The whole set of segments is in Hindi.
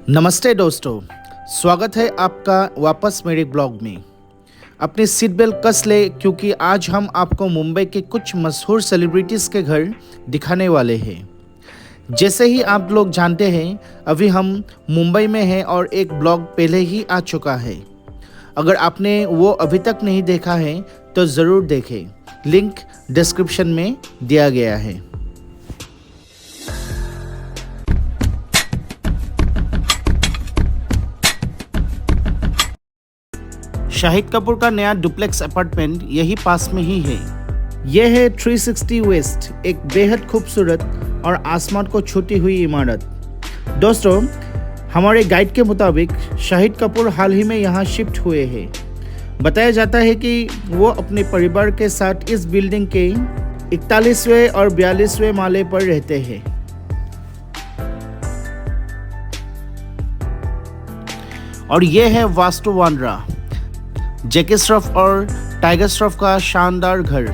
नमस्ते दोस्तों, स्वागत है आपका वापस मेरे ब्लॉग में। अपनी सीट बेल्ट कस ले क्योंकि आज हम आपको मुंबई के कुछ मशहूर सेलिब्रिटीज़ के घर दिखाने वाले हैं। जैसे ही आप लोग जानते हैं, अभी हम मुंबई में हैं और एक ब्लॉग पहले ही आ चुका है। अगर आपने वो अभी तक नहीं देखा है तो ज़रूर देखें, लिंक डिस्क्रिप्शन में दिया गया है। शाहिद कपूर का नया डुप्लेक्स अपार्टमेंट यही पास में ही है। यह है 360 वेस्ट, एक बेहद खूबसूरत और आसमान को छूती हुई इमारत। दोस्तों, हमारे गाइड के मुताबिक शाहिद कपूर हाल ही में यहाँ शिफ्ट हुए हैं। बताया जाता है कि वो अपने परिवार के साथ इस बिल्डिंग के 41वें और 42वें माले पर रहते हैं। और यह है वास्तु वांड्रा, जैकी श्रॉफ और टाइगर श्रॉफ का शानदार घर।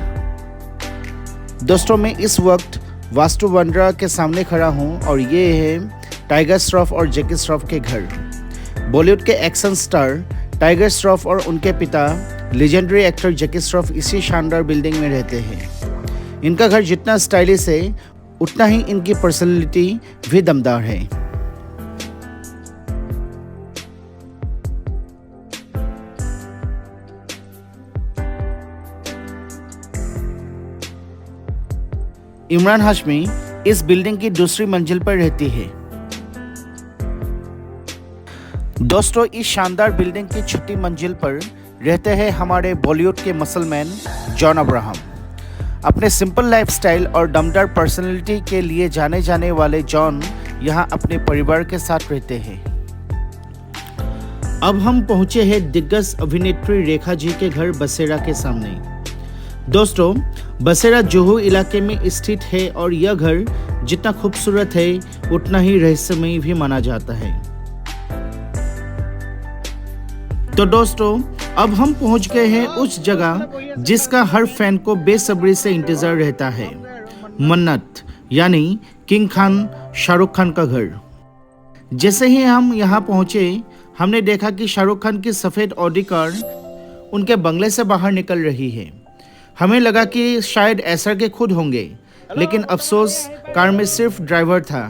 दोस्तों, मैं इस वक्त वास्तु वांड्रा के सामने खड़ा हूँ और ये है टाइगर श्रॉफ और जैकी श्रॉफ के घर। बॉलीवुड के एक्शन स्टार टाइगर श्रॉफ और उनके पिता लेजेंडरी एक्टर जैकी श्रॉफ इसी शानदार बिल्डिंग में रहते हैं। इनका घर जितना स्टाइलिश है उतना ही इनकी पर्सनैलिटी भी दमदार है। इमरान हाशमी इस बिल्डिंग की दूसरी मंजिल पर रहती है। दोस्तों, इस शानदार बिल्डिंग की छठी मंजिल पर रहते हैं हमारे बॉलीवुड के मसलमैन जॉन अब्राहम। अपने सिंपल लाइफस्टाइल और दमदार पर्सनैलिटी के लिए जाने जाने वाले जॉन यहाँ अपने परिवार के साथ रहते हैं। अब हम पहुँचे हैं दिग्गज अभिनेत्री रेखा जी के घर बसेरा के सामने। दोस्तों, बसेरा जुहू इलाके में स्थित है और यह घर जितना खूबसूरत है उतना ही रहस्यमयी भी माना जाता है। तो दोस्तों, अब हम पहुंच गए हैं उस जगह जिसका हर फैन को बेसब्री से इंतजार रहता है, मन्नत यानी किंग खान शाहरुख खान का घर। जैसे ही हम यहाँ पहुंचे, हमने देखा कि शाहरुख खान की सफ़ेद ऑडी कार उनके बंगले से बाहर निकल रही है। हमें लगा कि शायद एसआर के खुद होंगे, लेकिन अफसोस कार में सिर्फ ड्राइवर था।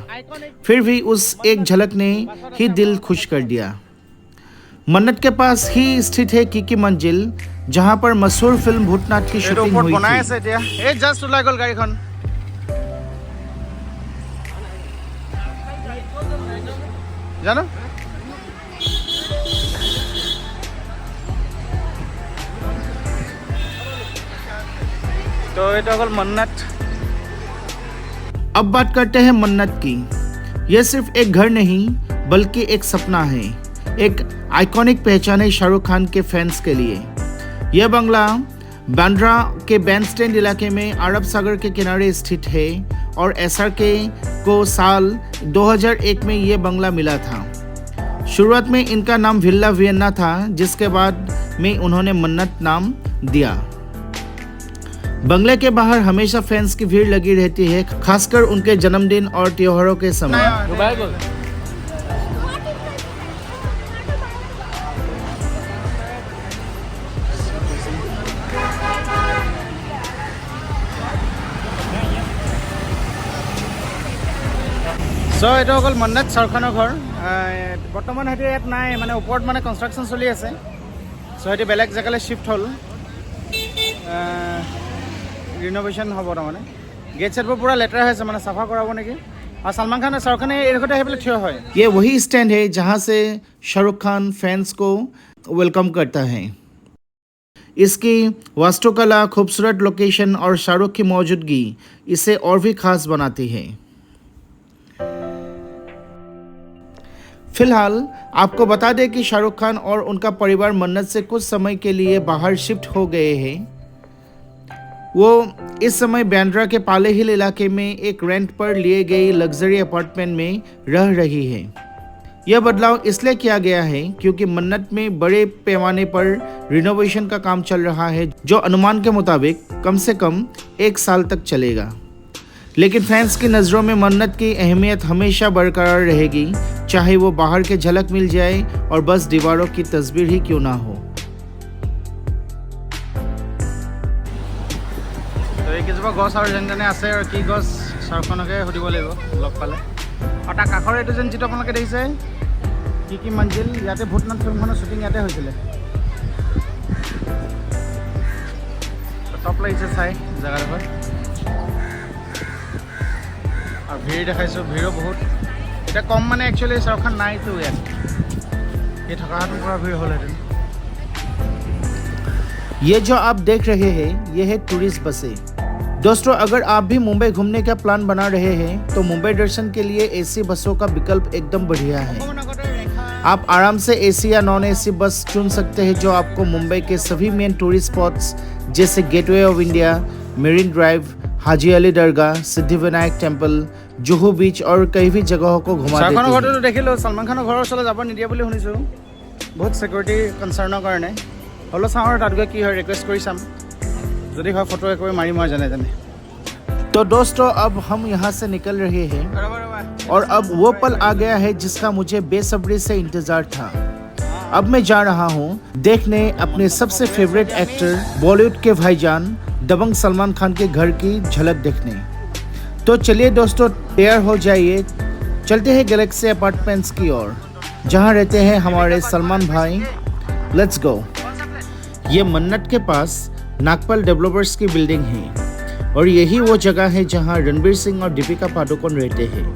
फिर भी उस एक झलक ने ही दिल खुश कर दिया। मन्नत के पास ही स्थित है की मंजिल, जहां पर मशहूर फिल्म भूतनाथ की शूटिंग हुई थी। तो ये तो अगर मन्नत। अब बात करते हैं मन्नत की। यह सिर्फ एक घर नहीं बल्कि एक सपना है, एक आइकॉनिक पहचान है शाहरुख खान के फैंस के लिए। यह बंगला बांद्रा के बैंडस्टैंड इलाके में अरब सागर के किनारे स्थित है और एसआरके को साल 2001 में यह बंगला मिला था। शुरुआत में इनका नाम विल्ला वियन्ना था, जिसके बाद में उन्होंने मन्नत नाम दिया। बंगले के बाहर हमेशा फैंस की भीड़ लगी रहती है, खासकर उनके जन्मदिन और त्योहारों के समय। सो এটা অকল মন্নাত চৰখানৰ ঘৰ। বৰ্তমান সেইটো ইয়াত নাই, মানে ওপৰত মানে কনষ্ট্ৰাকশ্যন চলি আছে। সো সেইটো বেলেগ জেগালৈ শিফ্ট হ'ল, रिनोवेशन हम तार गेट सेट पूरा लेटरा है, मैं सफा कराब नेकी। और सलमान खान शाहरुख खान ये ठियो है। ये वही स्टैंड है जहाँ से शाहरुख खान फैंस को वेलकम करता है। इसकी वास्तुकला, खूबसूरत लोकेशन और शाहरुख की मौजूदगी इसे और भी खास बनाती है। फिलहाल आपको बता दें कि शाहरुख खान और उनका परिवार मन्नत से कुछ समय के लिए बाहर शिफ्ट हो गए हैं। वो इस समय बांद्रा के पाले हिल इलाके में एक रेंट पर लिए गई लग्जरी अपार्टमेंट में रह रही है। यह बदलाव इसलिए किया गया है क्योंकि मन्नत में बड़े पैमाने पर रिनोवेशन का काम चल रहा है, जो अनुमान के मुताबिक कम से कम 1 साल तक चलेगा। लेकिन फैंस की नज़रों में मन्नत की अहमियत हमेशा बरकरार रहेगी, चाहे वो बाहर के झलक मिल जाए और बस दीवारों की तस्वीर ही क्यों ना हो। तो এই কিছুবা গছ আৰু যেনে আছে আৰু কি গছ সৰখনকে সুধিব লাগিব লগ পালে। আৰু তাৰ কাষৰ এইটো যেন যিটো আপোনালোকে দেখিছে কি মঞ্জিল, ইয়াতে ভূতনাথ ফিল্মখনৰ শ্বুটিং ইয়াতে হৈছিলে। টপ লাগিছে চাই জেগাডোখৰ। और भीड़ देखाइছো, भीड़ो बहुत। এটা কম মানে एक्चुअली सरखान नाइतो यार, ये थकाहाट पूरा भीड़ होलेन। ये जो आप देख रहे हैं ये है टूरिस्ट बसें। दोस्तों, अगर आप भी मुंबई घूमने का प्लान बना रहे हैं तो मुंबई दर्शन के लिए एसी बसों का विकल्प एकदम बढ़िया है। आप आराम से एसी या नॉन एसी बस चुन सकते हैं जो आपको मुंबई के सभी मेन टूरिस्ट स्पॉट्स जैसे Gateway of India, Marine Drive, Haji Ali Dargah, Siddhivinayak Temple, Juhu Beach और कई भी जगहों को घुमा देती है। ঘৰটো দেখিলো, সলমান খানৰ ঘৰৰ ওচৰলৈ যাব নিদিয়ে বুলি শুনিছো, বহুত সিকিউৰিটি কনসাৰ্নৰ কাৰণে। হলো চাওঁ তাত গৈ কি হয়, ৰিকুৱেষ্ট কৰি চাম, যদি হয় ফটো একবাৰ মাৰি মই জানে। तो दोस्तों, अब हम यहाँ से निकल रहे हैं और अब वो पल आ गया है जिसका मुझे बेसब्री से इंतजार था। अब मैं जा रहा हूँ देखने अपने सबसे फेवरेट एक्टर बॉलीवुड के भाईजान दबंग सलमान खान के घर की झलक देखने। तो चलिए दोस्तों, तैयार हो जाइए, चलते हैं गैलेक्सी अपार्टमेंट्स की ओर जहाँ रहते हैं हमारे सलमान भाई। Let's go. ये मन्नत के पास नागपाल डेवलपर्स की बिल्डिंग है और यही वो जगह है जहाँ रणबीर सिंह और दीपिका पादुकोण रहते हैं।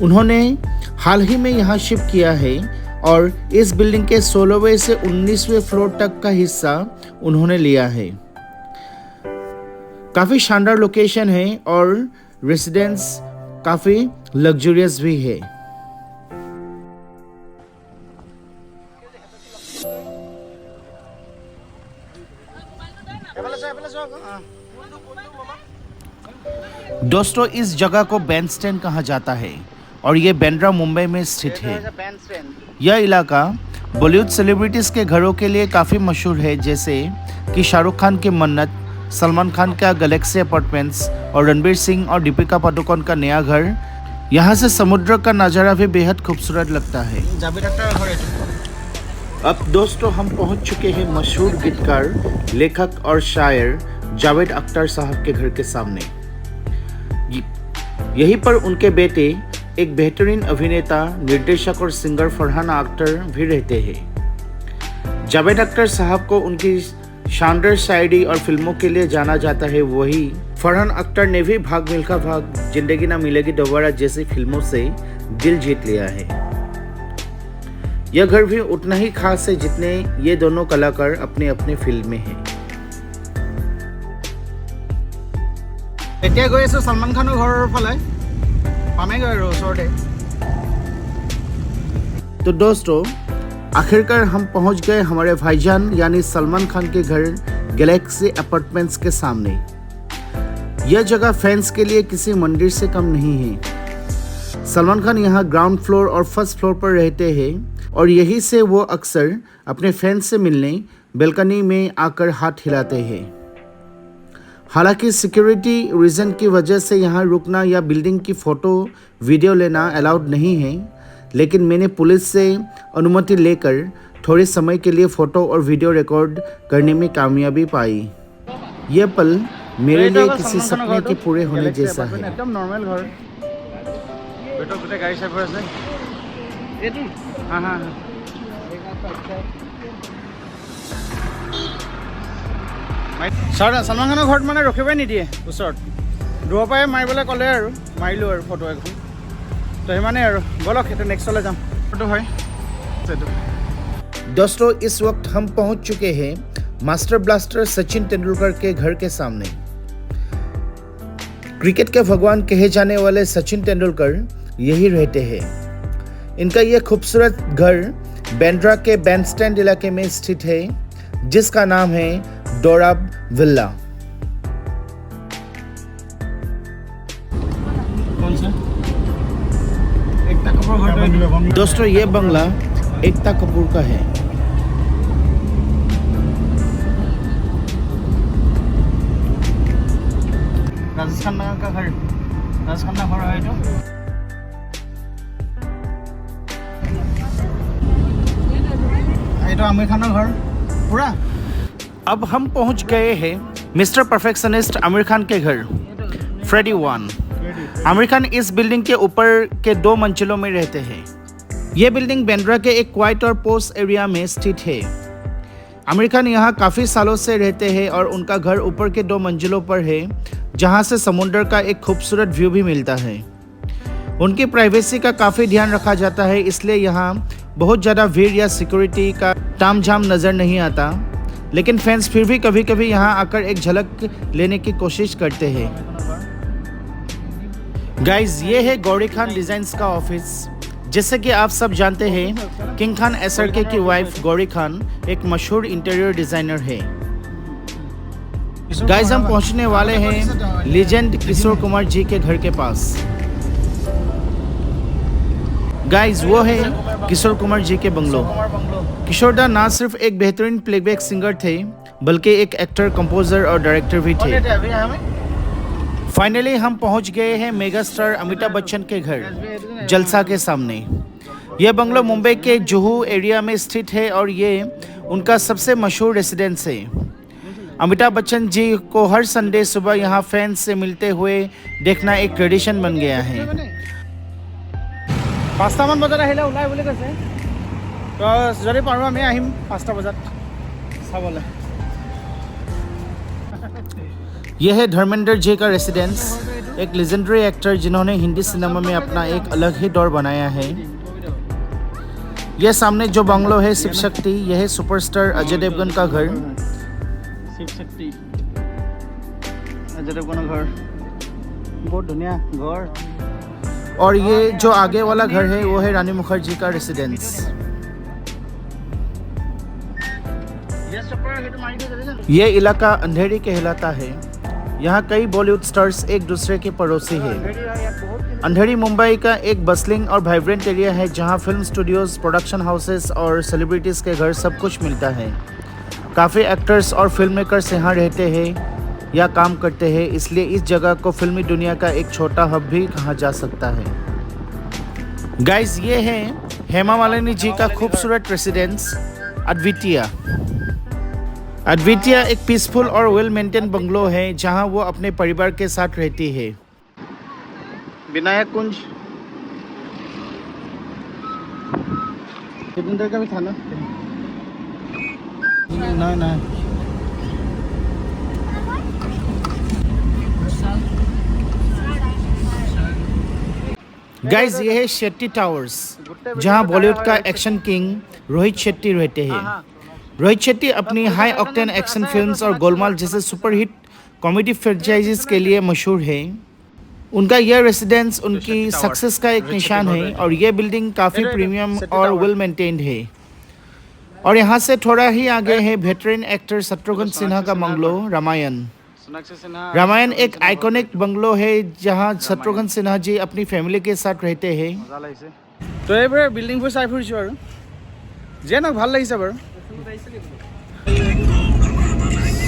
उन्होंने हाल ही में यहाँ शिफ्ट किया है और इस बिल्डिंग के 16वें से 19वें फ्लोर तक का हिस्सा उन्होंने लिया है। काफ़ी शानदार लोकेशन है और रेसिडेंस काफ़ी लग्जरियस भी है। दोस्तों, इस जगह को बैंड स्टैंड कहा जाता है और ये बांद्रा मुंबई में स्थित है। यह इलाका बॉलीवुड सेलिब्रिटीज़ के घरों के लिए काफ़ी मशहूर है, जैसे कि शाहरुख खान की मन्नत, सलमान खान का गैलेक्सी अपार्टमेंट्स और रणबीर सिंह और दीपिका पादुकोण का नया घर। यहाँ से समुद्र का नज़ारा भी बेहद खूबसूरत लगता है। अब दोस्तों, हम पहुँच चुके हैं मशहूर गीतकार, लेखक और शायर जावेद अख्तर साहब के घर के सामने। यहीं पर उनके बेटे, एक बेहतरीन अभिनेता, निर्देशक और सिंगर फरहान अख्तर भी रहते हैं। जावेद अख्तर साहब को उनकी शानदार शायरी और फिल्मों के लिए जाना जाता है। वही फरहान अख्तर ने भी भाग मिल्खा भाग, जिंदगी ना मिलेगी दोबारा जैसी फिल्मों से दिल जीत लिया है। यह घर भी उतना ही खास है जितने ये दोनों कलाकार अपने अपने फिल्म में हैं। এতিয়া গৈ আছো সলমান খানৰ ঘৰৰ ফালে, পামেগৈ আৰু ওচৰতে। तो दोस्तों, आखिरकार हम पहुंच गए हमारे भाईजान यानी सलमान खान के घर गैलेक्सी अपार्टमेंट्स के सामने। यह जगह फैंस के लिए किसी मंदिर से कम नहीं है। सलमान खान यहाँ ग्राउंड फ्लोर और फर्स्ट फ्लोर पर रहते हैं और यहीं से वो अक्सर अपने फैंस से मिलने बालकनी में आकर हाथ हिलाते हैं। हालांकि सिक्योरिटी रीज़न की वजह से यहाँ रुकना या बिल्डिंग की फ़ोटो वीडियो लेना अलाउड नहीं है, लेकिन मैंने पुलिस से अनुमति लेकर थोड़े समय के लिए फ़ोटो और वीडियो रिकॉर्ड करने में कामयाबी पाई। यह पल मेरे लिए किसी सपने के पूरे होने जैसा है। एकदम नॉर्मल घर, बेटो गोटे गाड़ी साइफर আছে এটি। हाँ हाँ सलमान खाনৰ ঘৰত মানে ৰখিবই নিদিয়ে ওচৰত, দূৰৰ পৰাই মাৰিবলৈ ক'লে আৰু মাৰিলোঁ আৰু ফটো এখন। तो हिमाने यार बोलो कि नेक्स्ट वाला जाम फोटो है। दोस्तों, इस वक्त हम पहुंच चुके हैं मास्टर ब्लास्टर सचिन तेंदुलकर के घर के सामने। क्रिकेट के भगवान कहे जाने वाले सचिन तेंदुलकर यही रहते हैं। इनका यह खूबसूरत घर बांद्रा के बैंडस्टैंड इलाके में स्थित है, जिसका नाम है डोराब विला। कौन सा? दोस्तों, ये बंगला एकता कपूर का है। राजस्थान का घर, राजस्थान का घर है। ये तो आमिर खान का घर पूरा। अब हम पहुंच गए हैं मिस्टर परफेक्शनिस्ट आमिर खान के घर, फ्रेडी वन। आमिर खान इस बिल्डिंग के ऊपर के 2 मंजिलों में रहते हैं। ये बिल्डिंग बांद्रा के एक क्वाइट और पोस्ट एरिया में स्थित है। आमिर खान यहाँ काफ़ी सालों से रहते हैं और उनका घर ऊपर के 2 मंजिलों पर है, जहाँ से समुंदर का एक खूबसूरत व्यू भी मिलता है। उनकी प्राइवेसी का काफ़ी ध्यान रखा जाता है, इसलिए यहाँ बहुत ज़्यादा भीड़ या सिक्योरिटी का तामझाम नज़र नहीं आता, लेकिन फैंस फिर भी कभी कभी यहाँ आकर एक झलक लेने की कोशिश करते हैं। गाइज, ये है गौरी खान डिज़ाइंस का ऑफिस। जैसे कि आप सब जानते हैं, किंग खान एसआरके की वाइफ गौरी खान एक मशहूर इंटीरियर डिज़ाइनर है। गाइज, हम पहुंचने वाले हैं लीजेंड किशोर कुमार जी के घर के पास। गाइज, वो है किशोर कुमार जी के बंगलो। किशोर दा ना सिर्फ एक बेहतरीन प्लेबैक सिंगर थे, बल्कि एक एक्टर, कंपोजर और डायरेक्टर भी थे। फाइनली हम पहुंच गए हैं मेगा स्टार अमिताभ बच्चन के घर, जलसा के सामने। यह बंगलो मुंबई के जुहू एरिया में स्थित है और ये उनका सबसे मशहूर रेसिडेंस है। अमिताभ बच्चन जी को हर संडे सुबह यहाँ फैंस से मिलते हुए देखना एक ट्रेडिशन बन गया है। 5টামান বজাত আহিলে ওলাই বুলি কৈছে, তো যদি পাৰোঁ আমি আহিম 5টা বজাত চাবলৈ। यह है धर्मेंद्र जी का रेसिडेंस, एक लेजेंडरी एक्टर जिन्होंने हिंदी सिनेमा में अपना एक अलग ही दौर बनाया है। यह सामने जो बंगलो है शिव शक्ति, यह है सुपरस्टार अजय देवगन का घर। शिव शक्ति अजय देवगन का घर, बहुत धुनिया घर। और ये जो आगे वाला घर है वो है रानी मुखर्जी का रेसिडेंस। ये इलाका अंधेरी कहलाता है। यहाँ कई बॉलीवुड स्टार्स एक दूसरे के पड़ोसी हैं। अंधेरी मुंबई का एक बसलिंग और वाइब्रेंट एरिया है, जहाँ फिल्म स्टूडियोज, प्रोडक्शन हाउसेस और सेलिब्रिटीज़ के घर सब कुछ मिलता है। काफ़ी एक्टर्स और फिल्म मेकर्स यहाँ रहते हैं या काम करते हैं, इसलिए इस जगह को फिल्मी दुनिया का एक छोटा हब भी कहा जा सकता है। गाइस, ये है हेमा मालिनी जी का खूबसूरत रेसिडेंस अद्वितीया। अद्वितीया एक पीसफुल और वेल मेंटेन बंगलो है, जहां वो अपने परिवार के साथ रहती है। विनायक कुंज कितने देर का भी था ना? ना गाइस, ये है शेट्टी टावर्स, जहां बॉलीवुड का एक्शन किंग रोहित शेट्टी रहते हैं। रोहित शेट्टी अपनी हाई ऑक्टेन एक्शन फिल्म्स और गोलमाल जैसे सुपरहिट कॉमेडी फ्रेंचाइजीज के लिए मशहूर है। उनका यह रेसिडेंस उनकी सक्सेस का एक निशान है और ये बिल्डिंग काफ़ी प्रीमियम और वेल मेंटेन्ड है। और यहाँ से थोड़ा ही आगे है वेटरन एक्टर शत्रुघ्न सिन्हा का बंगलो रामायण। रामायण एक आइकॉनिक बंगलो है, जहाँ शत्रुघ्न सिन्हा जी अपनी फैमिली के साथ रहते हैं। तो এইবাৰ বিল্ডিংবোৰ চাই ফুৰিছোঁ আৰু যে নহওক ভাল লাগিছে বাৰু।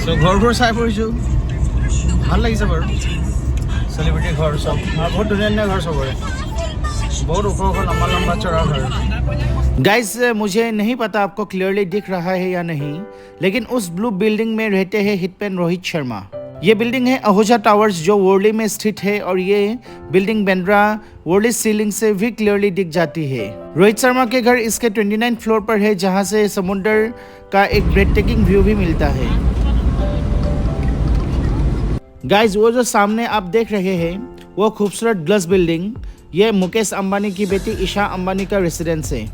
তো ঘৰবোৰ চাই ফুৰিছোঁ, ভাল লাগিছে বাৰু। सेलिब्रिटी घर सब बहुत धुनिया घर सबरे, बहुत ऊपर लंबा चौड़ा घर। गाइस, मुझे नहीं पता आपको क्लियरली दिख रहा है या नहीं, लेकिन उस ब्लू बिल्डिंग में रहते हैं हिटमैन रोहित शर्मा। ये बिल्डिंग है अहोजा टावर्स, जो वर्ली में स्थित है और ये बिल्डिंग बांद्रा वर्ली सीलिंग से भी क्लियरली दिख जाती है। रोहित शर्मा के घर इसके 29 फ्लोर पर है, जहां से समुंदर का एक ब्रेथटेकिंग व्यू भी मिलता है। गाइज, वो जो सामने आप देख रहे हैं वो खूबसूरत ग्लास बिल्डिंग, ये मुकेश अंबानी की बेटी ईशा अंबानी का रेसिडेंस है।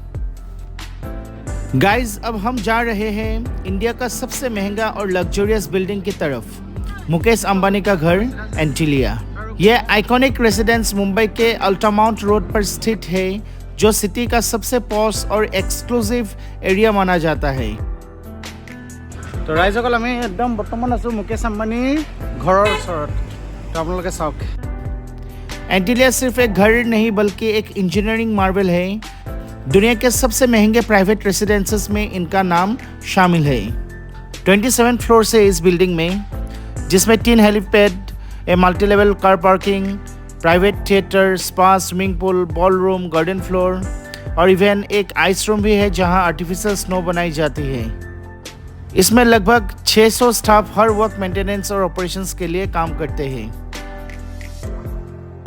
गाइज, अब हम जा रहे हैं इंडिया का सबसे महंगा और लग्जरियस बिल्डिंग की तरफ, मुकेश अंबानी का घर एंटीलिया। यह आइकॉनिक रेसिडेंस मुंबई के अल्टामाउंट रोड पर स्थित है, जो सिटी का सबसे पॉश और एक्सक्लूसिव एरिया माना जाता है। तो राइजসকল, আমি একদম বৰ্তমান আছোঁ মুকেশ আম্বানী ঘৰৰ ওচৰত। তো আপোনালোকে চাওক, एंटीलिया सिर्फ एक घर नहीं बल्कि एक इंजीनियरिंग मार्वल है। दुनिया के सबसे महंगे प्राइवेट रेसिडेंसेस में इनका नाम शामिल है। 27 फ्लोर से इस बिल्डिंग में, जिसमें 3 helipad, a multi level car parking, private theatre, spa, swimming pool, ball room, garden floor और इवन एक आइस रूम भी है जहां आर्टिफिशियल स्नो बनाई जाती है। इसमें लगभग 600 स्टाफ हर वक्त मेंटेनेंस और ऑपरेशंस के लिए काम करते हैं।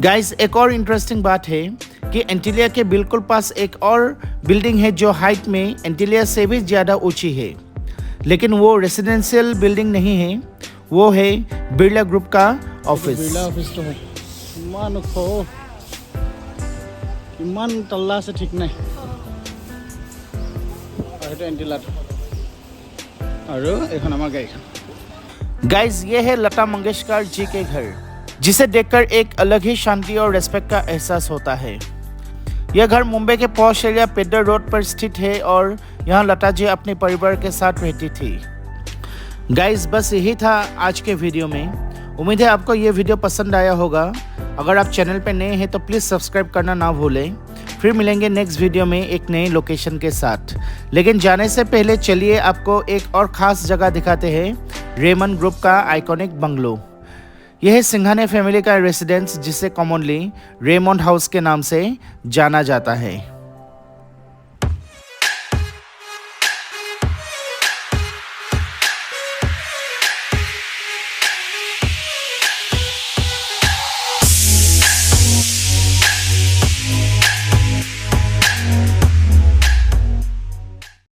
गाइस, एक और इंटरेस्टिंग बात है कि एंटीलिया के बिल्कुल पास एक और बिल्डिंग है जो हाइट में एंटीलिया से भी ज़्यादा ऊंची है, लेकिन वो रेसिडेंशियल बिल्डिंग नहीं है, वो है बिरला ग्रुप का ऑफिस। बिरला ऑफिसটো হয় ইমান ওখ, ইমান তল্লা আছে ঠিক নাই। আৰু সেইটো এণ্টিলাটো আৰু এইখন আমাৰ গাড়ীখন। गाइस, ये है लता मंगेशकर जी के घर, जिसे देखकर एक अलग ही शांति और रेस्पेक्ट का एहसास होता है। यह घर मुंबई के पॉश एरिया पेडर रोड पर स्थित है और यहाँ लता जी अपने परिवार के साथ रहती थी। गाइस, बस यही था आज के वीडियो में। उम्मीद है आपको ये वीडियो पसंद आया होगा। अगर आप चैनल पर नए हैं तो प्लीज़ सब्सक्राइब करना ना भूलें। फिर मिलेंगे नेक्स्ट वीडियो में एक नए लोकेशन के साथ। लेकिन जाने से पहले चलिए आपको एक और ख़ास जगह दिखाते हैं, रेमंड ग्रुप का आइकॉनिक बंगलो। यह है सिंघाने फैमिली का रेसिडेंस, जिसे कॉमनली रेमंड हाउस के नाम से जाना जाता है।